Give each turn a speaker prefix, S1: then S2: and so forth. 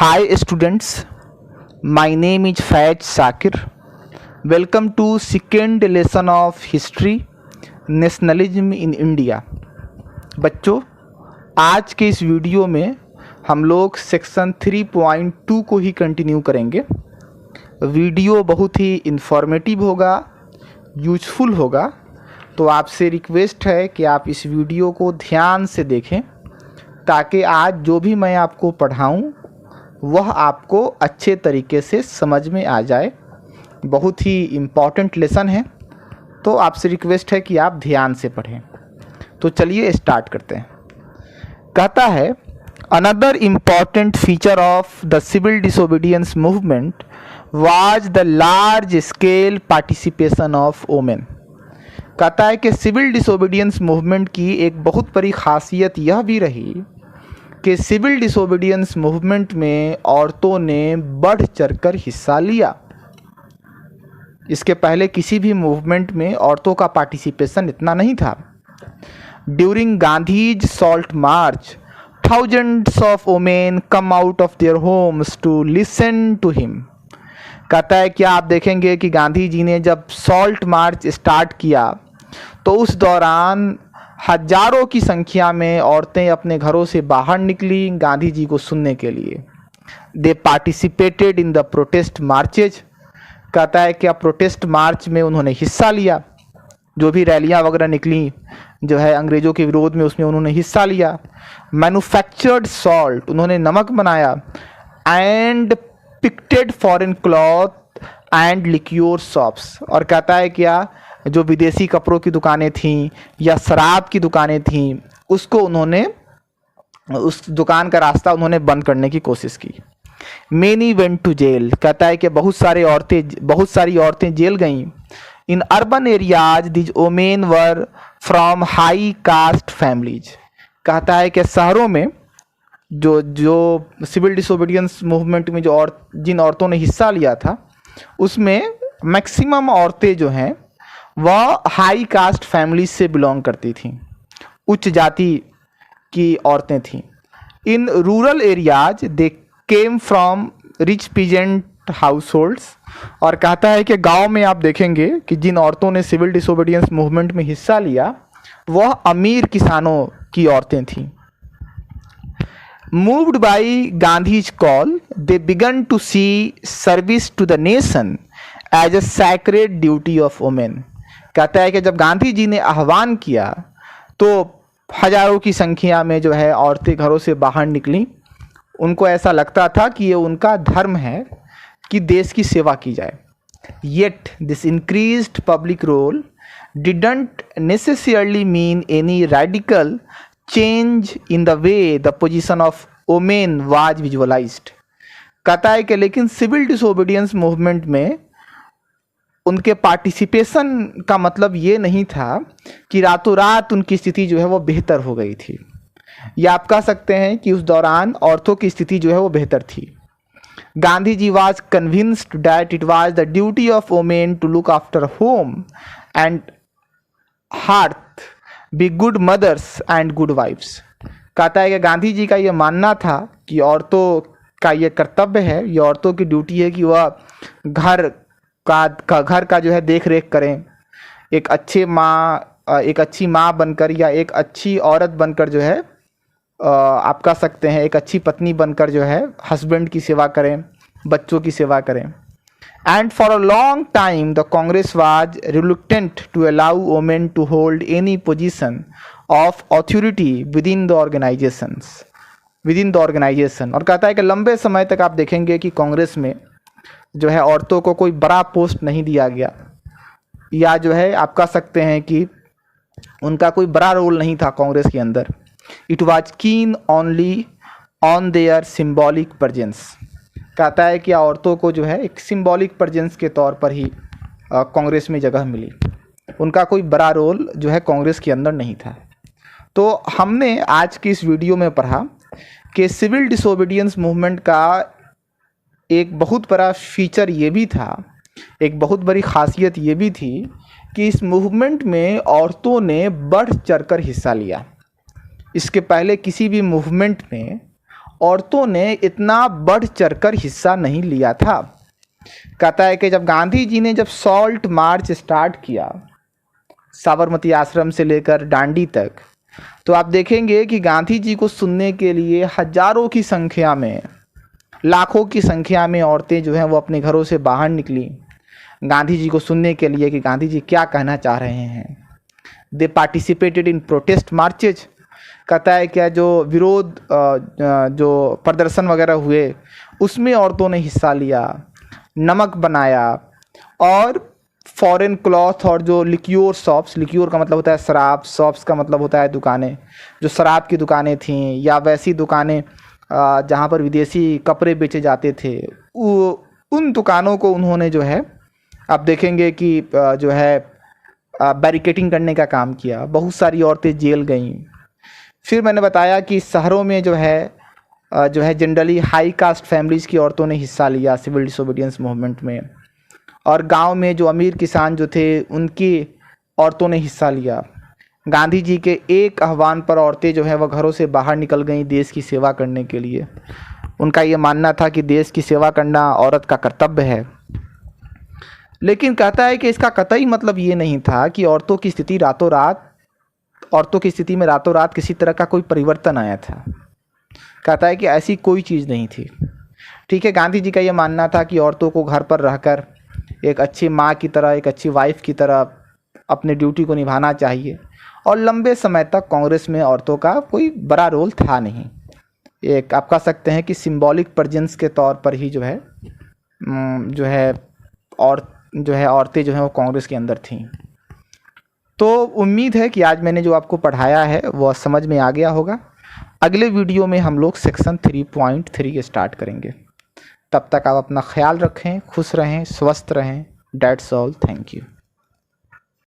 S1: Hi students, my name is Faiz Sakir. Welcome to second lesson of history, nationalism in India. बच्चों, आज के इस video में हम लोग सेक्शन 3.2 को ही कंटिन्यू करेंगे। वीडियो बहुत ही इंफॉर्मेटिव होगा, यूजफुल होगा, तो आपसे रिक्वेस्ट है कि आप इस वीडियो को ध्यान से देखें ताकि आज जो भी मैं आपको पढ़ाऊँ वह आपको अच्छे तरीके से समझ में आ जाए। बहुत ही इम्पॉर्टेंट लेसन है, तो आपसे रिक्वेस्ट है कि आप ध्यान से पढ़ें। तो चलिए स्टार्ट करते हैं। कहता है, another important feature of the civil disobedience movement was the large scale participation of women. कहता है कि सिविल डिसोबीडियंस मूवमेंट की एक बहुत बड़ी खासियत यह भी रही कि सिविल डिसोबीडियंस मूवमेंट में औरतों ने बढ़ चढ़कर हिस्सा लिया। इसके पहले किसी भी मूवमेंट में औरतों का पार्टिसिपेशन इतना नहीं था। During Gandhi's salt march, thousands of women come out of their homes to listen to him. कहता है कि आप देखेंगे कि गांधी जी ने जब सॉल्ट मार्च स्टार्ट किया तो उस दौरान हजारों की संख्या में औरतें अपने घरों से बाहर निकली गांधी जी को सुनने के लिए। They participated in the protest marches. कहता है कि अब प्रोटेस्ट मार्च में उन्होंने हिस्सा लिया, जो भी रैलियां वगैरह निकली जो है अंग्रेज़ों के विरोध में, उसमें उन्होंने हिस्सा लिया। मैन्युफैक्चर्ड सॉल्ट, उन्होंने नमक बनाया। And picketed foreign cloth and liquor shops. और कहता है क्या, जो विदेशी कपड़ों की दुकानें थीं या शराब की दुकानें थीं, उसको उन्होंने, उस दुकान का रास्ता उन्होंने बंद करने की कोशिश की। Many went to jail. कहता है कि बहुत सारी औरतें जेल गईं। In urban areas these women were from high caste families. कहता है कि शहरों में जो सिविल डिसोबीडियंस मूवमेंट में जिन औरतों ने हिस्सा लिया था, उसमें मैक्सिमम औरतें जो हैं वह हाई कास्ट फैमिली से बिलोंग करती थीं, उच्च जाति की औरतें थीं। In rural areas they came from rich peasant house holds. और कहता है कि गांव में आप देखेंगे कि जिन औरतों ने सिविल डिसोबीडियंस मूवमेंट में हिस्सा लिया वह अमीर किसानों की औरतें थीं। Moved by Gandhi's call, they began to see service to the nation as a sacred duty of women. कहता है कि जब गांधी जी ने आह्वान किया तो हजारों की संख्या में जो है औरतें घरों से बाहर निकलीं। उनको ऐसा लगता था कि ये उनका धर्म है कि देश की सेवा की जाए। Yet this increased public role didn't necessarily mean any radical change in the way the position of women was visualised. कहता है कि लेकिन सिविल डिसोबीडियंस मूवमेंट में उनके पार्टिसिपेशन का मतलब ये नहीं था कि रातों रात उनकी स्थिति जो है वो बेहतर हो गई थी, या आप कह सकते हैं कि उस दौरान औरतों की स्थिति जो है वो बेहतर थी। Gandhi ji was convinced that it was the duty of women to look after home and hearth, be good mothers and good wifes. कहता है कि गांधी जी का ये मानना था कि औरतों का ये कर्तव्य है, ये औरतों की ड्यूटी है कि वह घर का जो है देख रेख करें, एक अच्छी माँ बनकर या एक अच्छी औरत बनकर जो है आप कह सकते हैं एक अच्छी पत्नी बनकर जो है हस्बैंड की सेवा करें, बच्चों की सेवा करें। And for a long time the Congress was reluctant to allow women to hold any position of authority within the organisation. और कहता है कि लंबे समय तक आप देखेंगे कि कांग्रेस में जो है औरतों को कोई बड़ा पोस्ट नहीं दिया गया, या जो है आप कह सकते हैं कि उनका कोई बड़ा रोल नहीं था कांग्रेस के अंदर। इट वाज कीन only on their symbolic presence. कहता है कि औरतों को जो है एक सिंबॉलिक प्रेजेंस के तौर पर ही कांग्रेस में जगह मिली, उनका कोई बड़ा रोल जो है कांग्रेस के अंदर नहीं था। तो हमने आज की इस वीडियो में पढ़ा कि सिविल डिसोबीडियंस मूवमेंट का एक बहुत बड़ा फीचर ये भी था, एक बहुत बड़ी खासियत ये भी थी कि इस मूवमेंट में औरतों ने बढ़ चढ़कर हिस्सा लिया। इसके पहले किसी भी मूवमेंट में औरतों ने इतना बढ़ चढ़कर हिस्सा नहीं लिया था। कहता है कि जब गांधी जी ने जब सॉल्ट मार्च स्टार्ट किया साबरमती आश्रम से लेकर डांडी तक, तो आप देखेंगे कि गांधी जी को सुनने के लिए हजारों की संख्या में, लाखों की संख्या में औरतें जो हैं वो अपने घरों से बाहर निकली गांधी जी को सुनने के लिए कि गांधी जी क्या कहना चाह रहे हैं। दे पार्टिसिपेटेड इन प्रोटेस्ट मार्चेज। कहता है क्या जो विरोध जो प्रदर्शन वगैरह हुए उसमें औरतों ने हिस्सा लिया, नमक बनाया, और फॉरेन क्लॉथ और जो लिक्योर शॉप्स, लिक्योर का मतलब होता है शराब, शॉप्स का मतलब होता है दुकानें, जो शराब की दुकानें थीं या वैसी दुकानें जहाँ पर विदेशी कपड़े बेचे जाते थे, उन दुकानों को उन्होंने जो है आप देखेंगे कि जो है बैरिकेटिंग करने का काम किया। बहुत सारी औरतें जेल गईं। फिर मैंने बताया कि शहरों में जो है जनरली हाई कास्ट फैमिलीज़ की औरतों ने हिस्सा लिया सिविल डिसोबीडियंस मूवमेंट में, और गांव में जो अमीर किसान जो थे उनकी औरतों ने हिस्सा लिया। गांधी जी के एक आह्वान पर औरतें जो हैं वह घरों से बाहर निकल गईं देश की सेवा करने के लिए। उनका ये मानना था कि देश की सेवा करना औरत का कर्तव्य है। लेकिन कहता है कि इसका कतई मतलब ये नहीं था कि औरतों की स्थिति में रातों रात किसी तरह का कोई परिवर्तन आया था। कहता है कि ऐसी कोई चीज़ नहीं थी। ठीक है, गांधी जी का ये मानना था कि औरतों को घर पर रहकर एक अच्छी माँ की तरह, एक अच्छी वाइफ की तरह अपने ड्यूटी को निभाना चाहिए, और लंबे समय तक कांग्रेस में औरतों का कोई बड़ा रोल था नहीं। एक आप कह सकते हैं कि सिंबॉलिक प्रेजेंस के तौर पर ही औरतें जो हैं वो कांग्रेस के अंदर थीं। तो उम्मीद है कि आज मैंने जो आपको पढ़ाया है वह समझ में आ गया होगा। अगले वीडियो में हम लोग सेक्शन 3.3 स्टार्ट करेंगे। तब तक आप अपना ख्याल रखें, खुश रहें, स्वस्थ रहें। That's all, thank you.